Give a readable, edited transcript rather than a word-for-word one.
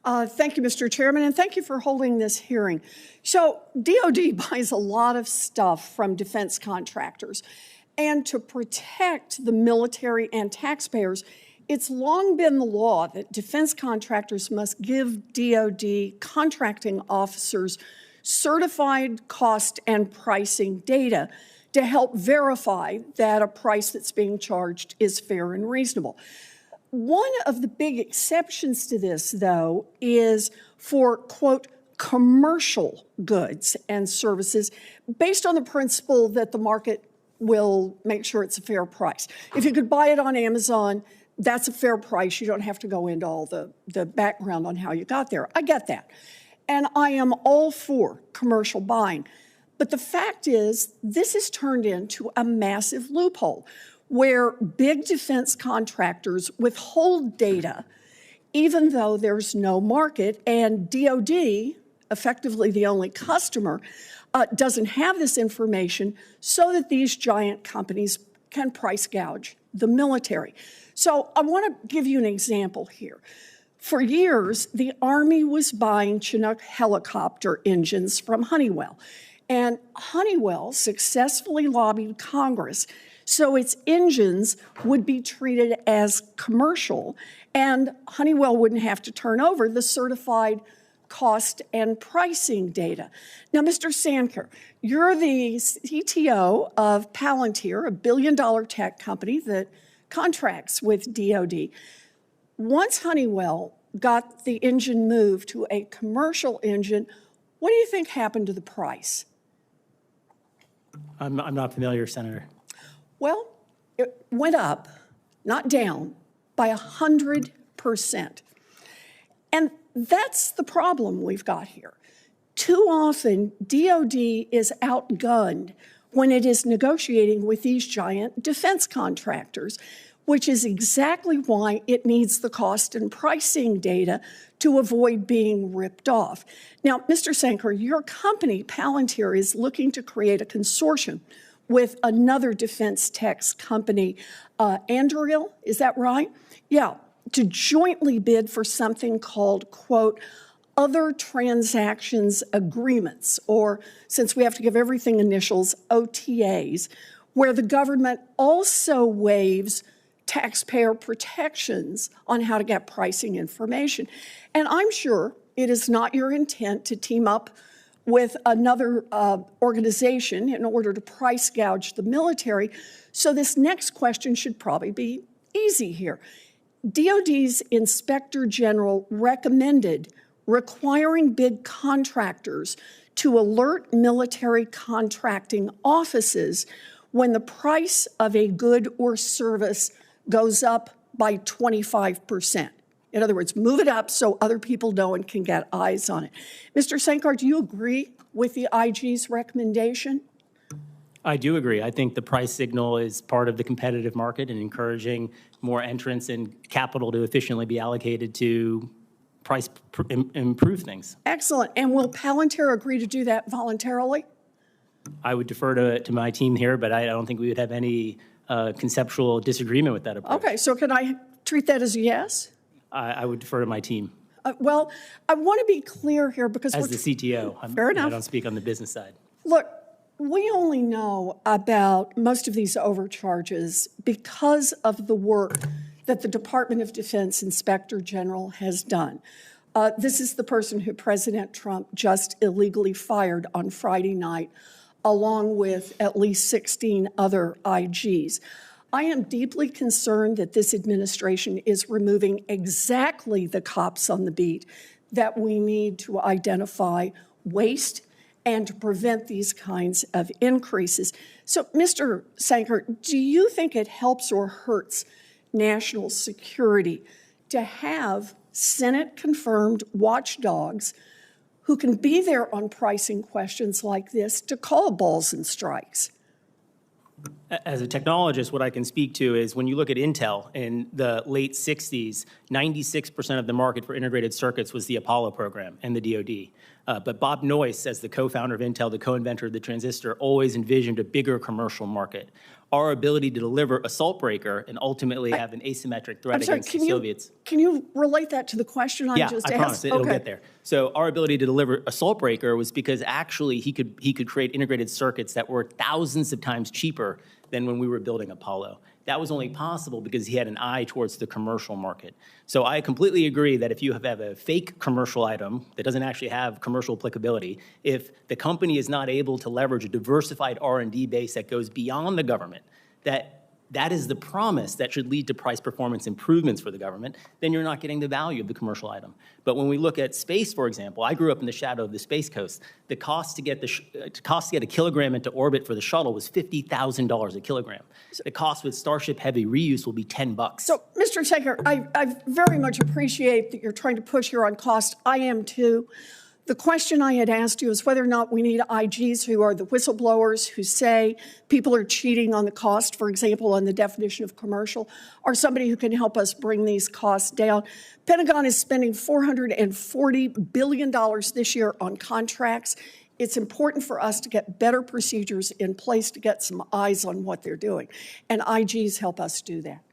Thank you, Mr. Chairman, and thank you for holding this hearing. So DOD buys a lot of stuff from defense contractors, and to protect the military and taxpayers, it's long been the law that defense contractors must give DOD contracting officers certified cost and pricing data to help verify that a price that's being charged is fair and reasonable. One of the big exceptions to this, though, is for, quote, commercial goods and services based on the principle that the market will make sure it's a fair price. If you could buy it on Amazon, that's a fair price. You don't have to go into all the background on how you got there. I get that. And I am all for commercial buying. But the fact is, this has turned into a massive loophole where big defense contractors withhold data even though there's no market, and DOD, effectively the only customer, doesn't have this information so that these giant companies can price gouge the military. So I want to give you an example here. For years, the Army was buying Chinook helicopter engines from Honeywell, and Honeywell successfully lobbied Congress so its engines would be treated as commercial, and Honeywell wouldn't have to turn over the certified cost and pricing data. Now, Mr. Sanker, you're the CTO of Palantir, a billion-dollar tech company that contracts with DOD. Once Honeywell got the engine moved to a commercial engine, what do you think happened to the price? I'm not familiar, Senator. Well, it went up, not down, by 100%. And that's the problem we've got here. Too often, DOD is outgunned when it is negotiating with these giant defense contractors, which is exactly why it needs the cost and pricing data to avoid being ripped off. Now, Mr. Sanker, your company, Palantir, is looking to create a consortium with another defense tech company, Anduril, is that right? Yeah, to jointly bid for something called, quote, other transactions agreements, or since we have to give everything initials, OTAs, where the government also waives taxpayer protections on how to get pricing information. And I'm sure it is not your intent to team up with another organization in order to price gouge the military. So this next question should probably be easy here. DOD's Inspector General recommended requiring bid contractors to alert military contracting offices when the price of a good or service goes up by 25%. In other words, move it up so other people know and can get eyes on it. Mr. Sanker, do you agree with the IG's recommendation? I do agree. I think the price signal is part of the competitive market and encouraging more entrants and capital to efficiently be allocated to improve things. Excellent. And will Palantir agree to do that voluntarily? I would defer to my team here, but I don't think we would have any conceptual disagreement with that approach. Okay, so can I treat that as a yes? I would defer to my team. Well, I want to be clear here because as the CTO, fair enough. I don't speak on the business side. Look, we only know about most of these overcharges because of the work that the Department of Defense Inspector General has done. This is the person who President Trump just illegally fired on Friday night, along with at least 16 other IGs. I am deeply concerned that this administration is removing exactly the cops on the beat that we need to identify waste and to prevent these kinds of increases. So, Mr. Sanker, do you think it helps or hurts national security to have Senate-confirmed watchdogs who can be there on pricing questions like this to call balls and strikes? As a technologist, what I can speak to is when you look at Intel in the late 60s, 96% of the market for integrated circuits was the Apollo program and the DoD. But Bob Noyce, as the co-founder of Intel, the co-inventor of the transistor, always envisioned a bigger commercial market. our ability to deliver assault breaker and ultimately have an asymmetric threat I'm sorry, against the Soviets. Can you relate that to the question I just asked? Yeah, I promise it'll get there. So our ability to deliver assault breaker was because actually he could create integrated circuits that were thousands of times cheaper than when we were building Apollo. That was only possible because he had an eye towards the commercial market. So I completely agree that if you have a fake commercial item that doesn't actually have commercial applicability, if the company is not able to leverage a diversified R&D base that goes beyond the government, that is the promise that should lead to price performance improvements for the government, then you're not getting the value of the commercial item. But when we look at space, for example, I grew up in the shadow of the Space Coast. The cost to get a kilogram into orbit for the shuttle was $50,000 a kilogram. The cost with Starship Heavy reuse will be $10. So, Mr. Saker, I very much appreciate that you're trying to push here on cost. I am too. The question I had asked you is whether or not we need IGs who are the whistleblowers who say people are cheating on the cost, for example, on the definition of commercial, or somebody who can help us bring these costs down. Pentagon is spending $440 billion this year on contracts. It's important for us to get better procedures in place to get some eyes on what they're doing, and IGs help us do that.